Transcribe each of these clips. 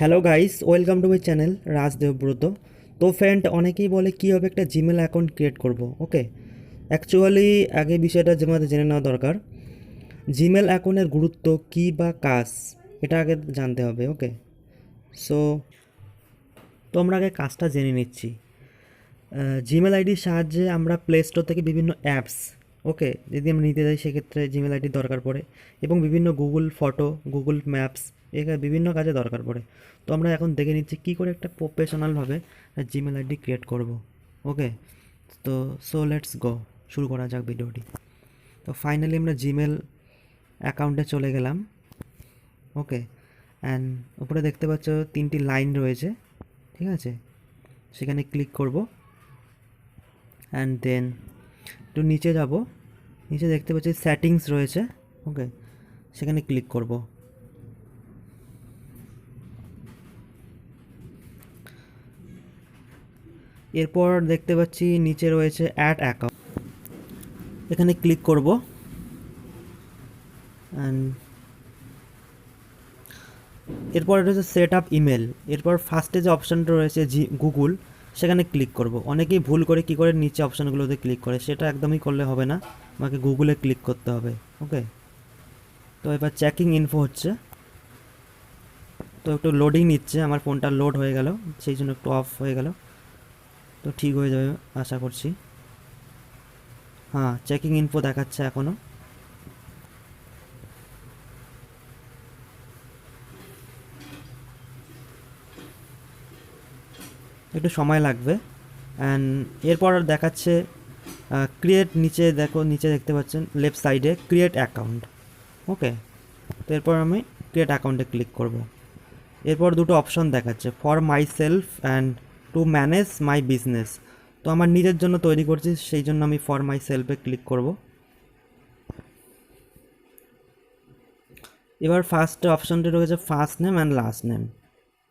Hello guys, welcome to my channel Raj Debabrata. তো friend, অনেকেই বলে কীভাবে একটা জিমেল অ্যাকাউন্ট ক্রিয়েট করব। ওকে, অ্যাকচুয়ালি আগে বিষয়টা আমাদের জেনে নেওয়া দরকার। জিমেল অ্যাকাউন্টের গুরুত্ব কী বা কাজ, এটা আগে জানতে হবে। ওকে, সো আমরা আগে কাজটা জেনে নিচ্ছি। জিমেল আইডির সাহায্যে আমরা প্লে স্টোর থেকে বিভিন্ন অ্যাপস, ওকে, যদি আমরা নিতে যাই সেক্ষেত্রে জিমেল আইডির দরকার পড়ে, এবং বিভিন্ন গুগল ফটো, গুগল ম্যাপস, এখানে বিভিন্ন কাজে দরকার পড়ে। তো আমরা এখন দেখে নিচ্ছি কী করে একটা প্রফেশনালভাবে জিমেল আইডি ক্রিয়েট করব। ওকে, তো লেটস গো, শুরু করা যাক ভিডিওটি। তো ফাইনালি আমরা জিমেল অ্যাকাউন্টে চলে গেলাম। ওকে, অ্যান্ড উপরে দেখতে পাচ্ছ 3টি লাইন রয়েছে, ঠিক আছে, সেখানে ক্লিক করব। অ্যান্ড দেন একটু নিচে যাব, নিচে দেখতে পাচ্ছি সেটিংস রয়েছে। ওকে, সেখানে ক্লিক করব। এরপর দেখতে পাচ্ছি নিচে রয়েছে অ্যাড অ্যাকাউন্ট, এখানে ক্লিক করব। অ্যান্ড এরপর রয়েছে সেট আপ ইমেল। এরপর ফার্স্টে যে অপশানটা রয়েছে গুগল, সেখানে ক্লিক করব। অনেকেই ভুল করে কি করে নিচে অপশানগুলোতে ক্লিক করে, সেটা একদমই করলে হবে না, আমাকে গুগলে ক্লিক করতে হবে। ওকে, তো এবার চেকিং ইনফো হচ্ছে, তো একটু লোডিং নিচ্ছে, আমার ফোনটা লোড হয়ে গেল, সেই জন্য একটু অফ হয়ে গেল। তো ঠিক হয়ে যাবে আশা করছি। হ্যাঁ, চেকিং ইনফো দেখাচ্ছে এখনও। একটু সময় লাগবে। অ্যান্ড এরপর দেখাচ্ছে ক্রিয়েট, নিচে দেখো, নিচে দেখতে পাচ্ছেন লেফট সাইডে ক্রিয়েট অ্যাকাউন্ট। ওকে, তো এরপর আমি ক্রিয়েট অ্যাকাউন্টে ক্লিক করব। এরপর দুটো অপশন দেখাচ্ছে, for my self and to manage my business. তো আমার নিজের জন্য তৈরি করছি, সেই জন্য আমি ফর মাই সেলফে ক্লিক করব। এবার ফার্স্ট অপশনটি রয়েছে first name and last name.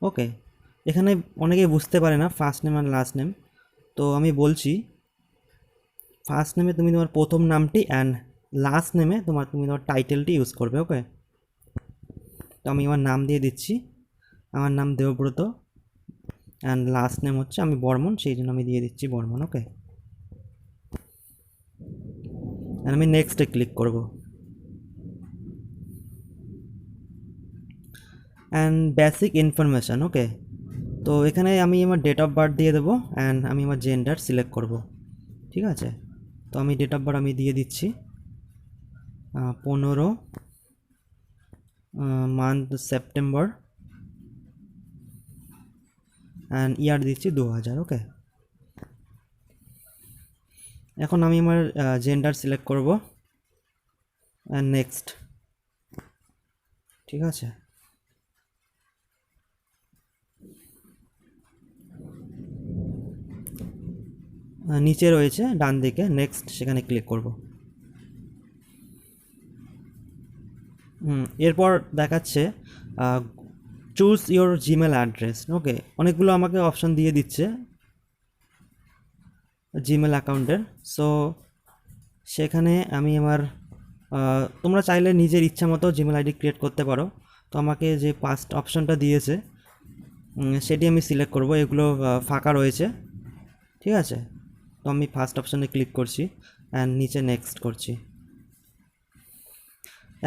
Okay, এখানে অনেকেই বুঝতে পারে না first name and last name, তো আমি বলছি ফার্স্ট নেমে তুমি তোমার প্রথম নামটি, অ্যান্ড লাস্ট নেমে তুমি তোমার টাইটেলটি ইউজ করবে। ওকে, তো আমি আমার নাম দিয়ে দিচ্ছি, আমার নাম দেবব্রত, অ্যান্ড লাস্ট নেম হচ্ছে আমি বর্মন, সেই জন্য আমি দিয়ে দিচ্ছি বর্মন। ওকে, অ্যান্ড আমি নেক্সটে ক্লিক করব। And basic information. ওকে, তো এখানে আমি আমার ডেট অফ বার্থ দিয়ে দেবো, অ্যান্ড আমি আমার জেন্ডার সিলেক্ট করব। ঠিক আছে, তো আমি ডেট অফ বার্থ আমি দিয়ে দিচ্ছি 15 মান্থ সেপ্টেম্বর, অ্যান্ড ইয়ার দিচ্ছি 2000। ওকে, এখন আমি আমার জেন্ডার সিলেক্ট করব, অ্যান্ড নেক্সট। ঠিক আছে, নিচে রয়েছে ডান দিকে নেক্সট, সেখানে ক্লিক করব। এরপর দেখাচ্ছে চুজ ইওর জিমেল অ্যাড্রেস। ওকে, অনেকগুলো আমাকে অপশান দিয়ে দিচ্ছে জিমেল অ্যাকাউন্টের। সো সেখানে আমি আমার তোমরা চাইলে নিজের ইচ্ছা মতো জিমেল আইডি ক্রিয়েট করতে পারো। তো আমাকে যে ফার্স্ট অপশানটা দিয়েছে সেটি আমি সিলেক্ট করব, এগুলো ফাঁকা রয়েছে। ঠিক আছে, তো আমি ফার্স্ট অপশানে ক্লিক করছি, অ্যান্ড নিচে নেক্সট করছি।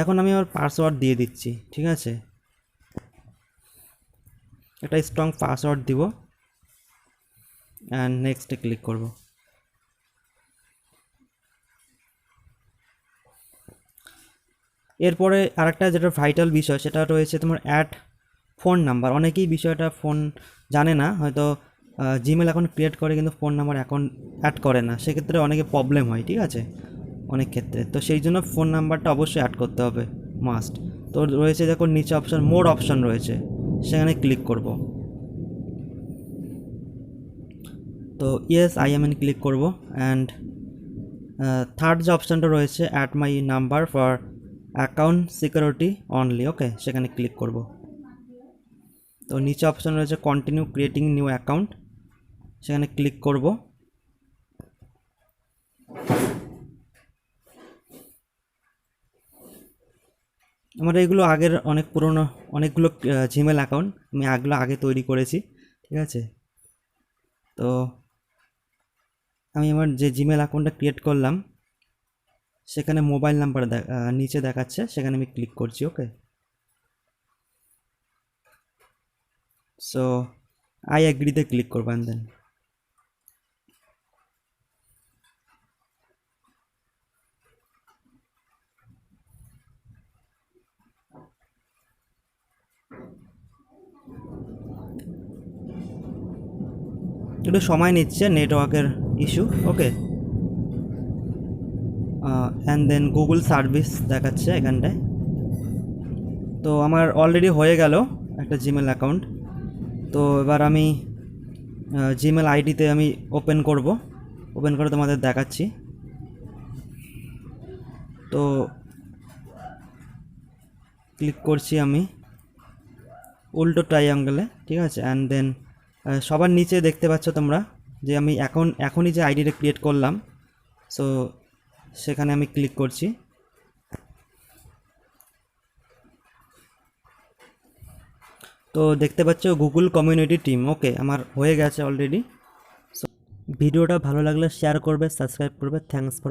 এখন আমি আমার পাসওয়ার্ড দিয়ে দিচ্ছি। ঠিক আছে, একটা স্ট্রং পাসওয়ার্ড দিব, অ্যান্ড নেক্সটে ক্লিক করব। এরপরে আরেকটা যেটা ভাইটাল বিষয়, সেটা রয়েছে তোমার অ্যাড ফোন নাম্বার। অনেকেই বিষয়টা ফোন জানে না, হয়তো জিমেল অ্যাকাউন্ট ক্রিয়েট করে কিন্তু ফোন নাম্বার অ্যাকাউন্ট অ্যাড করে না, সেক্ষেত্রে অনেকে প্রবলেম হয়। ঠিক আছে, অনেক ক্ষেত্রে, তো সেই জন্য ফোন নাম্বারটা অবশ্যই অ্যাড করতে হবে, মাস্ট। তো রয়েছে দেখো নিচে অপশান, মোর অপশান রয়েছে, সেখানে ক্লিক করব। তো yes I am in click করব, অ্যান্ড থার্ড যে অপশানটা রয়েছে add my number for account security only. Okay, সেখানে ক্লিক করব। তো নিচে অপশান রয়েছে কন্টিনিউ ক্রিয়েটিং নিউ অ্যাকাউন্ট, সেখানে ক্লিক করব। আমার এগুলো আগের অনেক পুরনো অনেকগুলো জিমেল অ্যাকাউন্ট আমি এগুলো আগে তৈরি করেছি, ঠিক আছে। তো আমি আমার যে জিমেল অ্যাকাউন্টটা ক্রিয়েট করলাম সেখানে মোবাইল নাম্বার নিচে দেখাচ্ছে, সেখানে আমি ক্লিক করছি। ওকে, সো আই অ্যাগ্রিতে ক্লিক করবেন দেন। একটু সময় নিচ্ছে, নেটওয়ার্কের issue. Okay, and then Google service দেখাচ্ছে এখানটায়। তো আমার অলরেডি হয়ে গেল একটা জিমেল অ্যাকাউন্ট। তো এবার আমি জিমেল আইডিতে আমি ওপেন করে তোমাদের দেখাচ্ছি। তো ক্লিক করছি আমি উল্টো ট্রাইঅ্যাঙ্গেলে, ঠিক আছে। অ্যান্ড দেন সবার নিচে দেখতে পাচ্ছ তোমরা যে আমি এখনই যে আইডিটা ক্রিয়েট করলাম, সো সেখানে আমি ক্লিক করছি। তো দেখতে পাচ্ছ গুগল কমিউনিটি টিম। ওকে, আমার হয়ে গেছে অলরেডি। সো ভিডিওটা ভালো লাগলে শেয়ার করবে, সাবস্ক্রাইব করবে। Thanks for